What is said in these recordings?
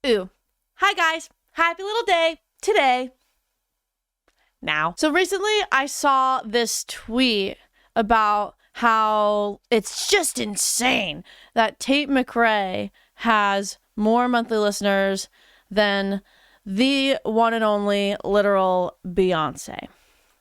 Ooh. Hi guys. Happy little day today. Now. So recently I saw this tweet about how it's just insane that Tate McRae has more monthly listeners than the one and only literal Beyonce.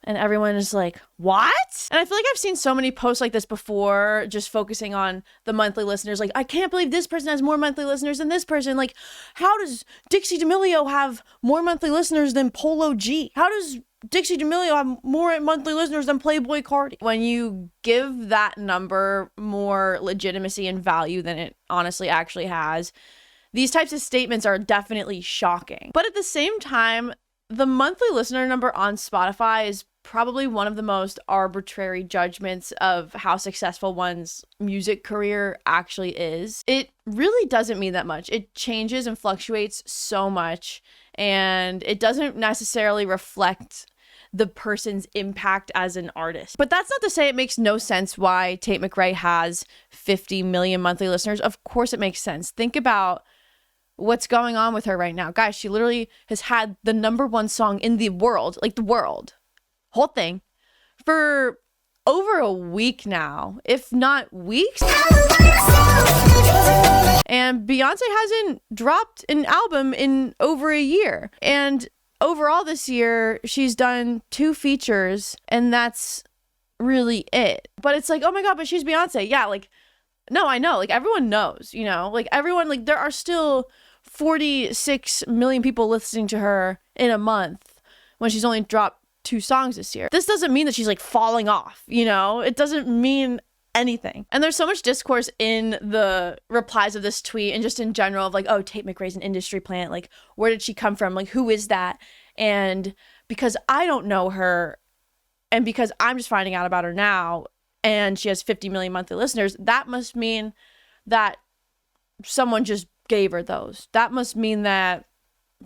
And everyone is like, what? And I feel like I've seen so many posts like this before, just focusing on the monthly listeners. Like, I can't believe this person has more monthly listeners than this person. Like, how does Dixie D'Amelio have more monthly listeners than Polo G? How does Dixie D'Amelio have more monthly listeners than Playboy Cardi? When you give that number more legitimacy and value than it honestly actually has, these types of statements are definitely shocking. But at the same time, the monthly listener number on Spotify is probably one of the most arbitrary judgments of how successful one's music career actually is. It really doesn't mean that much. It changes and fluctuates so much, and it doesn't necessarily reflect the person's impact as an artist. But that's not to say it makes no sense why Tate McRae has 50 million monthly listeners. Of course it makes sense. Think about what's going on with her right now. Guys, she literally has had the #1 song in the world, like the world, whole thing, for over a week now, if not weeks. And Beyonce hasn't dropped an album in over a year. And overall this year, she's done 2 features, and that's really it. But it's like, oh my God, but she's Beyonce. Yeah, like, no, I know. Like, everyone knows, you know? Like, everyone, like, there are still 46 million people listening to her in a month when she's only dropped 2 songs this year. This doesn't mean that she's like falling off, you know? It doesn't mean anything. And there's so much discourse in the replies of this tweet and just in general of like, oh, Tate McRae's an industry plant. Like, where did she come from? Like, who is that? And because I don't know her, and because I'm just finding out about her now, and she has 50 million monthly listeners, that must mean that someone just gave her those. That must mean that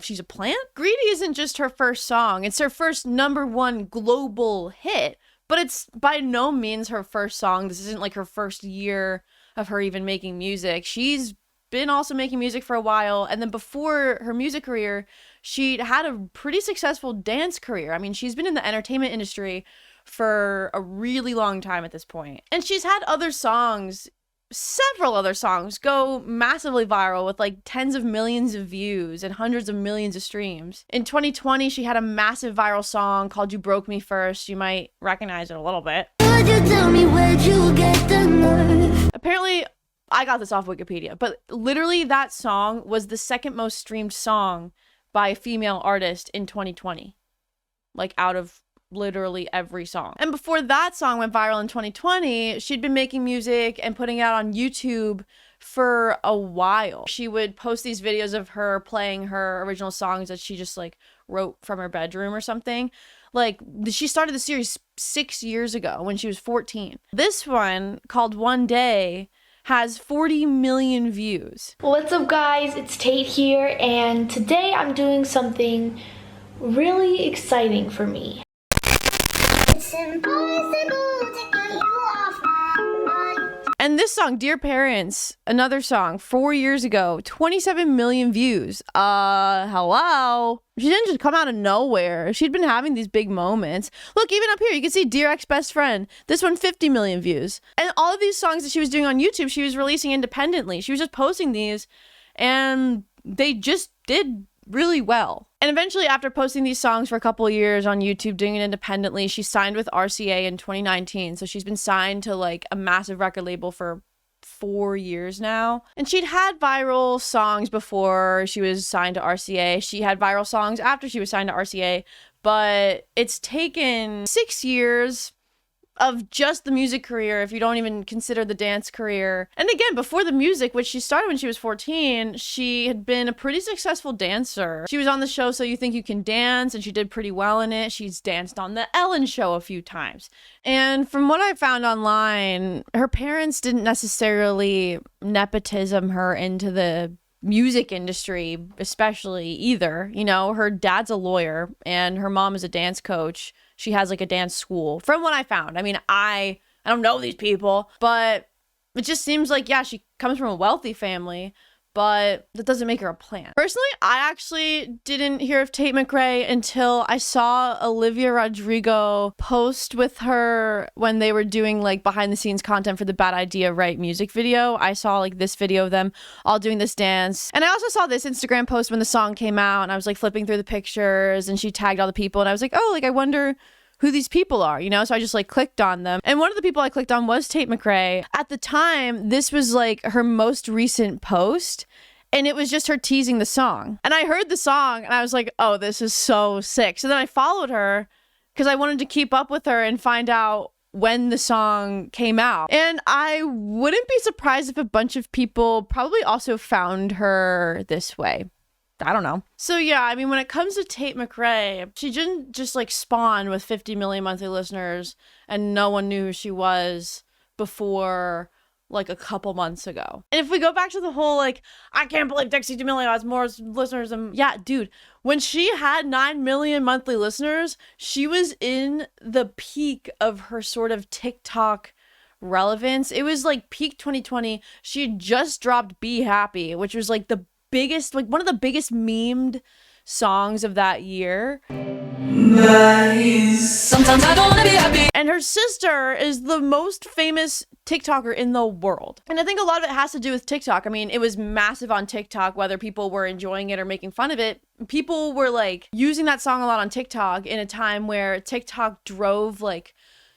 she's a plant. Greedy isn't just her first song. It's her first #1 global hit, but it's by no means her first song. This isn't like her first year of her even making music. She's been also making music for a while. And then before her music career, she had a pretty successful dance career. I mean, she's been in the entertainment industry for a really long time at this point. And she's had other songs, several other songs, go massively viral with like tens of millions of views and hundreds of millions of streams. In 2020, she had a massive viral song called You Broke Me First. You might recognize it a little bit. Could you tell me where'd you get the nerve? Apparently, I got this off Wikipedia, but literally that song was the second most streamed song by a female artist in 2020. Like, out of literally every song. And before that song went viral in 2020, she'd been making music and putting it out on YouTube for a while. She would post these videos of her playing her original songs that she just like wrote from her bedroom or something. Like, she started the series 6 years ago when she was 14. This one, called One Day, has 40 million views. What's up guys, it's Tate here, and today I'm doing something really exciting for me. It's impossible to get you off my mind. And this song, Dear Parents, another song, 4 years ago, 27 million views. Hello? She didn't just come out of nowhere. She'd been having these big moments. Look, even up here, you can see Dear Ex-Best Friend. This one, 50 million views. And all of these songs that she was doing on YouTube, she was releasing independently. She was just posting these, and they just did really well. And eventually, after posting these songs for a couple of years on YouTube, doing it independently, she signed with RCA in 2019. So she's been signed to like a massive record label for 4 years now. And she'd had viral songs before she was signed to RCA. She had viral songs after she was signed to RCA. But it's taken 6 years of just the music career, if you don't even consider the dance career. And again, before the music, which she started when she was 14, she had been a pretty successful dancer. She was on the show So You Think You Can Dance, and she did pretty well in it. She's danced on the Ellen Show a few times. And from what I found online, her parents didn't necessarily nepotism her into the music industry, especially either. You know, her dad's a lawyer and her mom is a dance coach. She has like a dance school, from what I found. I mean, I don't know these people, but it just seems like, yeah, she comes from a wealthy family, but that doesn't make her a plant. Personally, I actually didn't hear of Tate McRae until I saw Olivia Rodrigo post with her when they were doing like behind the scenes content for the Bad Idea Right music video. I saw like this video of them all doing this dance. And I also saw this Instagram post when the song came out, and I was like flipping through the pictures and she tagged all the people, and I was like, oh, like I wonder who these people are, you know? So I just like clicked on them. And one of the people I clicked on was Tate McRae. At the time, this was like her most recent post, and it was just her teasing the song. And I heard the song and I was like, oh, this is so sick. So then I followed her because I wanted to keep up with her and find out when the song came out. And I wouldn't be surprised if a bunch of people probably also found her this way. I don't know. So yeah, I mean, when it comes to Tate McRae, she didn't just like spawn with 50 million monthly listeners and no one knew who she was before like a couple months ago. And if we go back to the whole like, I can't believe Dixie D'Amelio has more listeners than, yeah, dude, when she had 9 million monthly listeners, she was in the peak of her sort of TikTok relevance. It was like peak 2020. She had just dropped Be Happy, which was like the biggest, like one of the biggest memed songs of that year. Nice. Sometimes I don't wanna be happy. And her sister is the most famous TikToker in the world. And I think a lot of it has to do with TikTok. I mean, it was massive on TikTok, whether people were enjoying it or making fun of it. People were like using that song a lot on TikTok in a time where TikTok drove like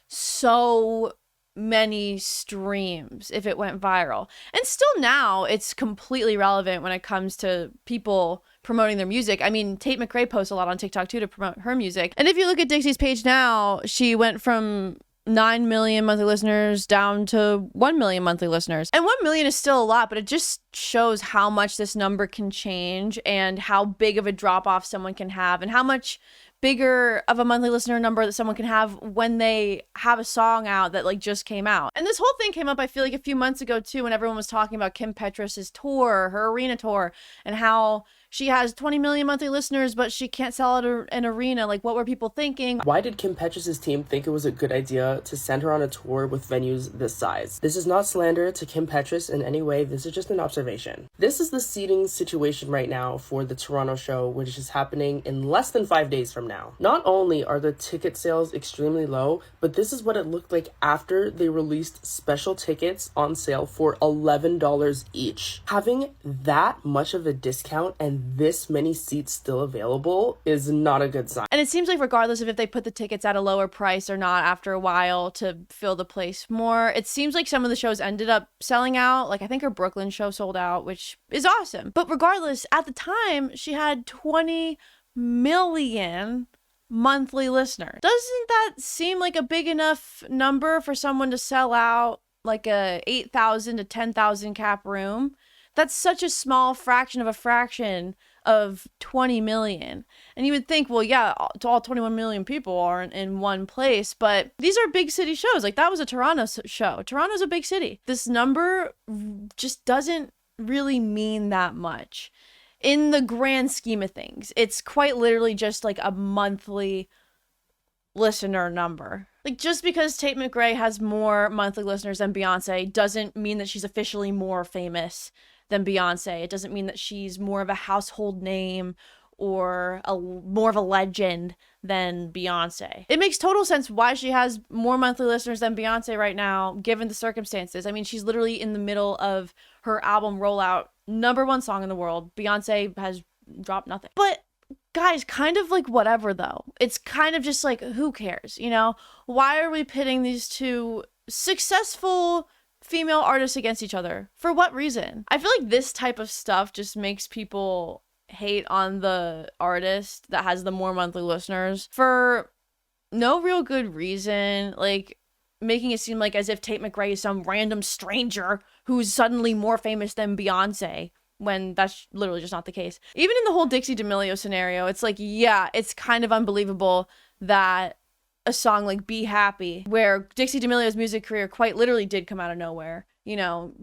so many streams if it went viral. And still now it's completely relevant when it comes to people promoting their music. I mean, Tate McRae posts a lot on TikTok too to promote her music. And if you look at Dixie's page now, she went from 9 million monthly listeners down to 1 million monthly listeners. And 1 million is still a lot, but it just shows how much this number can change and how big of a drop off someone can have and how much bigger of a monthly listener number that someone can have when they have a song out that like just came out. And this whole thing came up, I feel like a few months ago too, when everyone was talking about Kim Petras' tour, her arena tour, and how she has 20 million monthly listeners, but she can't sell out an arena. Like, what were people thinking? Why did Kim Petras' team think it was a good idea to send her on a tour with venues this size? This is not slander to Kim Petras in any way. This is just an observation. This is the seating situation right now for the Toronto show, which is happening in less than 5 days from now. Not only are the ticket sales extremely low, but this is what it looked like after they released special tickets on sale for $11 each. Having that much of a discount and this many seats still available is not a good sign. And it seems like regardless of if they put the tickets at a lower price or not after a while to fill the place more, it seems like some of the shows ended up selling out. Like I think her Brooklyn show sold out, which is awesome. But regardless, at the time, she had 20 million monthly listeners. Doesn't that seem like a big enough number for someone to sell out like a 8,000 to 10,000 cap room? That's such a small fraction of a fraction of 20 million. And you would think, well, yeah, all 21 million people aren't in one place, but these are big city shows. Like that was a Toronto show. Toronto's a big city. This number just doesn't really mean that much in the grand scheme of things. It's quite literally just like a monthly listener number. Like just because Tate McRae has more monthly listeners than Beyonce doesn't mean that she's officially more famous than Beyonce. It doesn't mean that she's more of a household name or more of a legend than Beyonce. It makes total sense why she has more monthly listeners than Beyonce right now, given the circumstances. I mean, she's literally in the middle of her album rollout, #1 song in the world. Beyonce has dropped nothing. But guys, kind of like whatever though. It's kind of just like, who cares, you know? Why are we pitting these two successful female artists against each other? For what reason? I feel like this type of stuff just makes people hate on the artist that has the more monthly listeners for no real good reason. Like making it seem like as if Tate McRae is some random stranger who's suddenly more famous than Beyonce, when that's literally just not the case. Even in the whole Dixie D'Amelio scenario, it's like, yeah, it's kind of unbelievable that a song like Be Happy, where Dixie D'Amelio's music career quite literally did come out of nowhere. You know,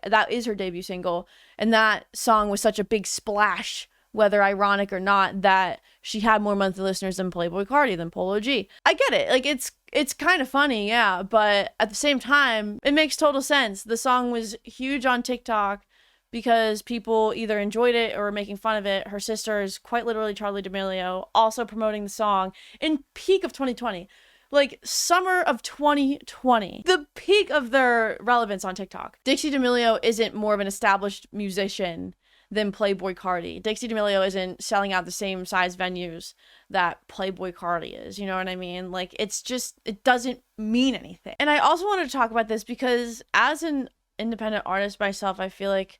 that is her debut single, and that song was such a big splash, whether ironic or not, that she had more monthly listeners than Playboi Carti, than Polo G. I get it. Like, it's kind of funny, yeah, but at the same time, it makes total sense. The song was huge on TikTok. because people either enjoyed it or were making fun of it. Her sister is quite literally Charli D'Amelio, also promoting the song in peak of 2020. Like, summer of 2020. The peak of their relevance on TikTok. Dixie D'Amelio isn't more of an established musician than Playboi Carti. Dixie D'Amelio isn't selling out the same size venues that Playboi Carti is. You know what I mean? Like, it's just, it doesn't mean anything. And I also wanted to talk about this because as an independent artist myself, I feel like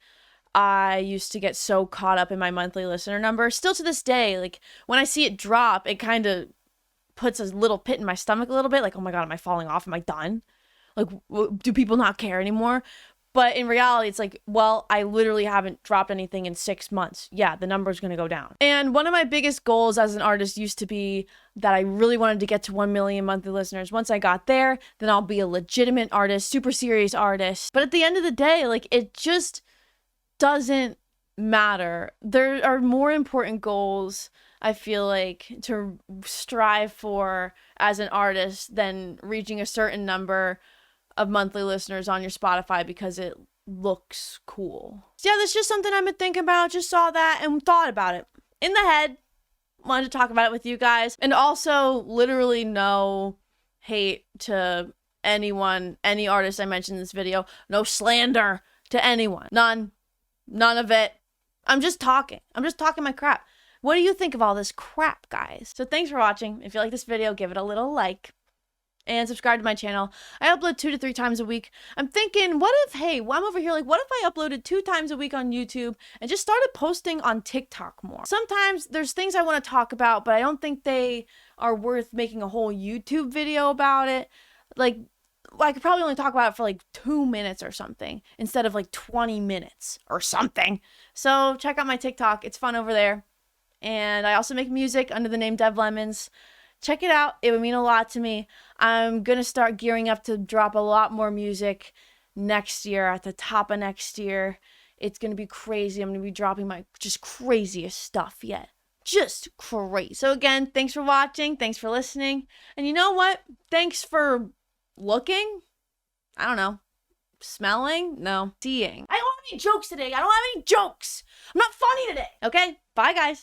I used to get so caught up in my monthly listener number. Still to this day, like, when I see it drop, it kind of puts a little pit in my stomach a little bit. Like, oh my God, am I falling off? Am I done? Like, do people not care anymore? But in reality, it's like, well, I literally haven't dropped anything in 6 months. Yeah, the number's going to go down. And one of my biggest goals as an artist used to be that I really wanted to get to 1 million monthly listeners. Once I got there, then I'll be a legitimate artist, super serious artist. But at the end of the day, like, it just doesn't matter. There are more important goals, I feel like, to strive for as an artist than reaching a certain number of monthly listeners on your Spotify because it looks cool. So yeah, that's just something I've been thinking about. Just saw that and thought about it in the head. Wanted to talk about it with you guys. And also, literally no hate to anyone, any artist I mentioned in this video. No slander to anyone. None of it. I'm just talking my crap. What do you think of all this crap, guys? So thanks for watching. If you like this video, give it a little like and subscribe to my channel. I upload 2 to 3 times a week. I'm thinking, what if, I'm over here, like, what if I uploaded 2 times a week on YouTube and just started posting on TikTok more? Sometimes there's things I want to talk about, but I don't think they are worth making a whole YouTube video about it. Like, I could probably only talk about it for like 2 minutes or something instead of like 20 minutes or something. So check out my TikTok. It's fun over there. And I also make music under the name Dev Lemons. Check it out. It would mean a lot to me. I'm going to start gearing up to drop a lot more music next year, at the top of next year. It's going to be crazy. I'm going to be dropping my just craziest stuff yet. Just crazy. So again, thanks for watching. Thanks for listening. And you know what? Thanks for looking. I don't know. Smelling? No. Seeing. I don't have any jokes today. I don't have any jokes. I'm not funny today. Okay? Bye, guys.